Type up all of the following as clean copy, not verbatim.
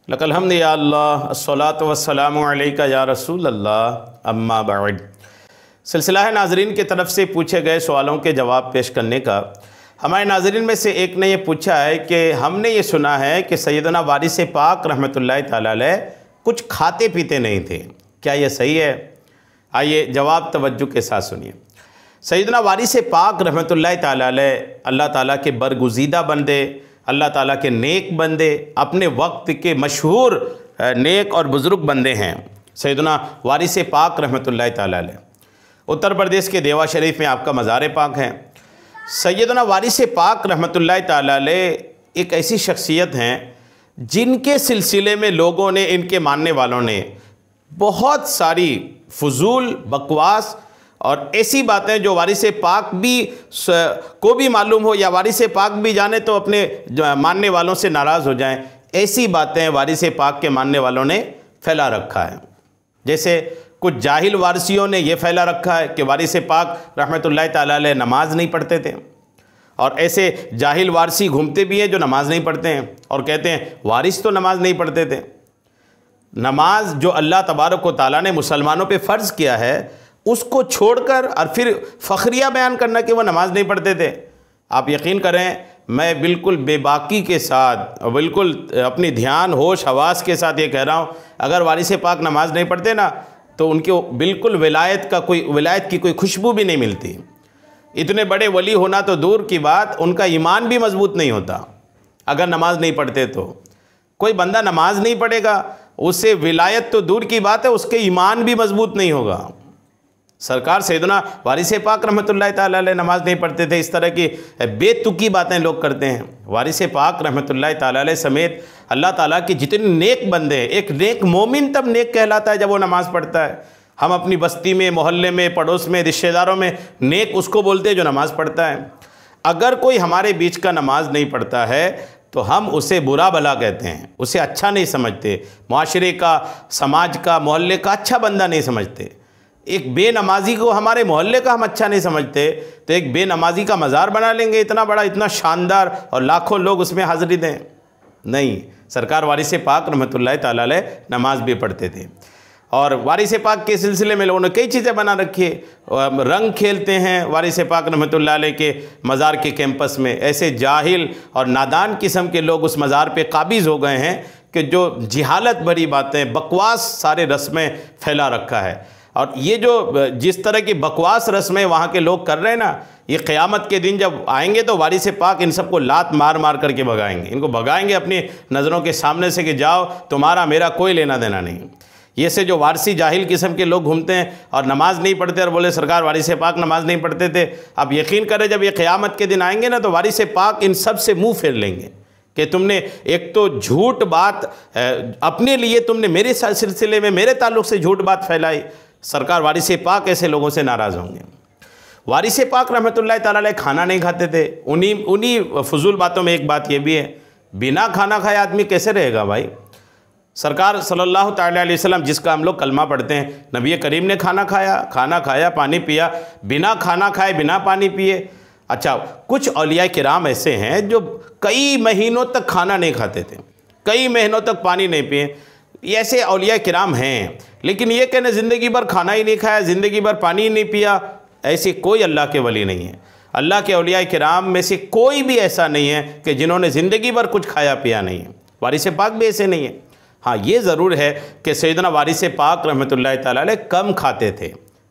लकल हम्द या अल्लाह अस्सलातु वस्सलामु अलैका या रसूल अल्लाह अम्मा बाद। सिलसिला है नाज़रीन की तरफ से पूछे गए सवालों के जवाब पेश करने का। हमारे नाज़रीन में से एक ने ये पूछा है कि हमने ये सुना है कि सैयदना वारिस पाक रहमतुल्लाहि ताला अलैह कुछ खाते पीते नहीं थे, क्या ये सही है? आइए जवाब तवज्जो के साथ सुनिए। सैयदना वारिस पाक रहमतुल्लाहि ताला अलैह अल्लाह ताला के बरगुज़ीदा बंदे, अल्लाह ताला के नेक बंदे, अपने वक्त के मशहूर नेक और बुज़ुर्ग बंदे हैं। सैयदना वारिस पाक रहमतुल्लाहि ताला अलैह उत्तर प्रदेश के देवा शरीफ में आपका मज़ार पाक है। सैयदना वारिस पाक रहमतुल्लाहि ताला अलैह एक ऐसी शख्सियत हैं जिनके सिलसिले में लोगों ने, इनके मानने वालों ने बहुत सारी फजूल बकवास और ऐसी बातें जो वारिस पाक भी को भी मालूम हो या वारिस पाक भी जाने तो अपने मानने वालों से नाराज़ हो जाएं, ऐसी बातें वारिस पाक के मानने वालों ने फैला रखा है। जैसे कुछ जाहिल वारसियों ने यह फैला रखा है कि वारिस पाक रहमतुल्लाहि ताला अलैह नमाज नहीं पढ़ते थे, और ऐसे जाहिल वारसी घूमते भी हैं जो नमाज नहीं पढ़ते हैं और कहते हैं वारिस तो नमाज नहीं पढ़ते थे। नमाज जो अल्लाह तबारक व तआला ने मुसलमानों पे फ़र्ज़ किया है उसको छोड़कर और फिर फ़ख्रिया बयान करना कि वह नमाज नहीं पढ़ते थे। आप यकीन करें, मैं बिल्कुल बेबाकी के साथ, बिल्कुल अपनी ध्यान होश हवास के साथ ये कह रहा हूँ, अगर वारिस पाक नमाज नहीं पढ़ते ना तो उनके बिल्कुल विलायत की कोई खुशबू भी नहीं मिलती। इतने बड़े वली होना तो दूर की बात, उनका ईमान भी मजबूत नहीं होता अगर नमाज नहीं पढ़ते। तो कोई बंदा नमाज नहीं पढ़ेगा, उससे विलायत तो दूर की बात है, उसके ईमान भी मजबूत नहीं होगा। सरकार सैयदना वारिस पाक रहमतुल्लाहि ताला अलैह नमाज नहीं पढ़ते थे, इस तरह की बेतुकी बातें लोग करते हैं। वारिस पाक रहमतुल्लाहि ताला अलैह समेत अल्लाह ताला के जितने नेक बंदे हैं, एक नेक मोमिन तब नेक कहलाता है जब वो नमाज़ पढ़ता है। हम अपनी बस्ती में, मोहल्ले में, पड़ोस में, रिश्तेदारों में नेक उसको बोलते हैं जो नमाज़ पढ़ता है। अगर कोई हमारे बीच का नमाज नहीं पढ़ता है तो हम उसे बुरा भला कहते हैं, उसे अच्छा नहीं समझते, माशरे का, समाज का, मोहल्ले का अच्छा बंदा नहीं समझते। एक बेनमाजी को हमारे मोहल्ले का हम अच्छा नहीं समझते तो एक बेनमाजी का मज़ार बना लेंगे इतना बड़ा, इतना शानदार, और लाखों लोग उसमें हाज़िरी दें? नहीं। सरकार वारिस पाक रहमतुल्लाहि ताला अलैह नमाज भी पढ़ते थे। और वारिस पाक के सिलसिले में लोगों ने कई चीज़ें बना रखी है। रंग खेलते हैं वारिस पाक रहमतुल्लाहि अलैह के मज़ार के कैंपस में। ऐसे जाहिल और नादान किस्म के लोग उस मज़ार पे काबिज़ हो गए हैं कि जो जिहालत भरी बातें, बकवास सारे रस्में फैला रखा है। और ये जो जिस तरह की बकवास रस्में वहाँ के लोग कर रहे हैं ना, ये क़यामत के दिन जब आएंगे तो वारिस पाक इन सबको लात मार मार करके भगाएंगे। इनको भगाएंगे अपनी नज़रों के सामने से कि जाओ, तुम्हारा मेरा कोई लेना देना नहीं। ये से जो वारसी जाहिल किस्म के लोग घूमते हैं और नमाज नहीं पढ़ते और बोले सरकार वारिस पाक नमाज नहीं पढ़ते थे, आप यकीन करें जब ये क़यामत के दिन आएंगे ना तो वारिस पाक इन सब से मुँह फेर लेंगे कि तुमने एक तो झूठ बात अपने लिए, तुमने मेरे सिलसिले में, मेरे ताल्लुक़ से झूठ बात फैलाई। सरकार वारिस पाक ऐसे लोगों से नाराज़ होंगे। वारिस पाक रहमतुल्लाहि ताला अलैह खाना नहीं खाते थे। उन्हीं फजूल बातों में एक बात यह भी है, बिना खाना खाए आदमी कैसे रहेगा भाई? सरकार सल्लल्लाहु ताला अलैहि वसल्लम, जिसका हम लोग कलमा पढ़ते हैं, नबी करीम ने खाना खाया, पानी पिया, बिना खाना खाए, बिना पानी पिए। अच्छा, कुछ औलिया किराम ऐसे हैं जो कई महीनों तक खाना नहीं खाते थे, कई महीनों तक पानी नहीं पिए। ऐसे औलिया किराम हैं, लेकिन ये कहने ज़िंदगी भर खाना ही नहीं खाया, ज़िंदगी भर पानी ही नहीं पिया, ऐसे कोई अल्लाह के वली नहीं है। अल्लाह के औलिया किराम में से कोई भी ऐसा नहीं है कि जिन्होंने ज़िंदगी भर कुछ खाया पिया नहीं है। वारिस पाक भी ऐसे नहीं है। हाँ, ये ज़रूर है कि सैयदना वारिस पाक रहमतुल्लाहि ताला अलैह कम खाते थे।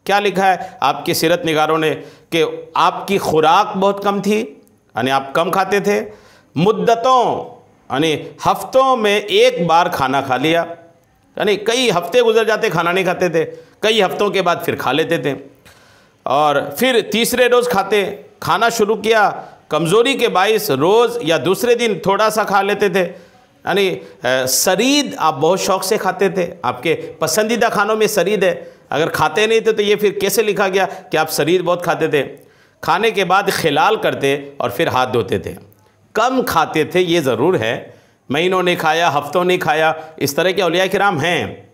क्या लिखा है आपके सीरत निगारों ने कि आपकी खुराक बहुत कम थी, यानी आप कम खाते थे। मुद्दतों यानी हफ्तों में एक बार खाना खा लिया, यानी कई हफ्ते गुजर जाते खाना नहीं खाते थे, कई हफ्तों के बाद फिर खा लेते थे, और फिर तीसरे रोज़ खाना शुरू किया। कमज़ोरी के बाइस रोज़ या दूसरे दिन थोड़ा सा खा लेते थे। यानी सरीद आप बहुत शौक़ से खाते थे, आपके पसंदीदा खानों में सरीद है। अगर खाते नहीं थे तो ये फिर कैसे लिखा गया कि आप सरीद बहुत खाते थे? खाने के बाद खिलाल करते और फिर हाथ धोते थे। कम खाते थे ये ज़रूर है, महीनों नहीं खाया, हफ्तों नहीं खाया, इस तरह के औलिया किराम हैं।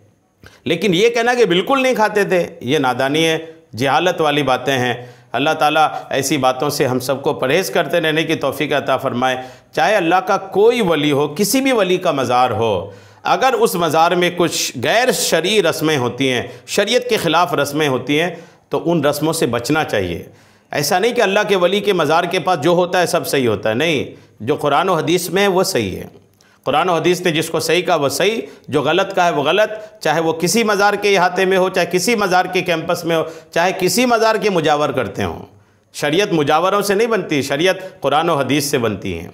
लेकिन ये कहना कि बिल्कुल नहीं खाते थे, ये नादानी है, जहालत वाली बातें हैं। अल्लाह ताला ऐसी बातों से हम सबको परहेज़ करते रहने की तौफीक अता फ़रमाए। चाहे अल्लाह का कोई वली हो, किसी भी वली का मज़ार हो, अगर उस मज़ार में कुछ गैर शरई रस्में होती हैं, शरीयत के ख़िलाफ़ रस्में होती हैं, तो उन रस्मों से बचना चाहिए। ऐसा नहीं कि अल्लाह के वली के मज़ार के पास जो होता है सब सही होता है, नहीं, जो कुरान और हदीस में है वो सही है। कुरान और हदीस ने जिसको सही कहा वो सही, जो गलत का है वो गलत, चाहे वो किसी मज़ार के अहाते में हो, चाहे किसी मज़ार के कैंपस में हो, चाहे किसी मज़ार के मुजावर करते हों। शरीयत मुजावरों से नहीं बनती, शरीयत कुरान और हदीस से बनती है।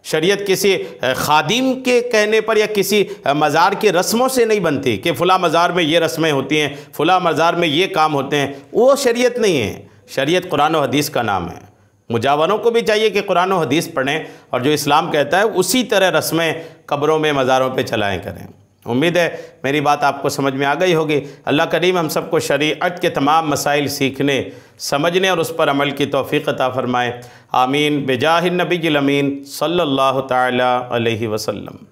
शरीयत किसी खादिम के कहने पर या किसी मज़ार की रस्मों से नहीं बनती कि फ़ुला मज़ार में ये रस्में होती हैं, फ़ुला मज़ार में ये काम होते हैं, वो शरीयत नहीं है। शरीयत कुरान और हदीस का नाम है। मुजावरों को भी चाहिए कि कुरान और हदीस पढ़ें और जो इस्लाम कहता है उसी तरह रस्में कब्रों में, मज़ारों पे चलाएं करें। उम्मीद है मेरी बात आपको समझ में आ गई होगी। अल्लाह करीम हम सबको शरीअत के तमाम मसाइल सीखने, समझने और उस पर अमल की तौफ़ीक़ अता फ़रमाए। आमीन। बेजाहिन नबील अमीन सल्लल्लाहु तआला अलैहि वसल्लम।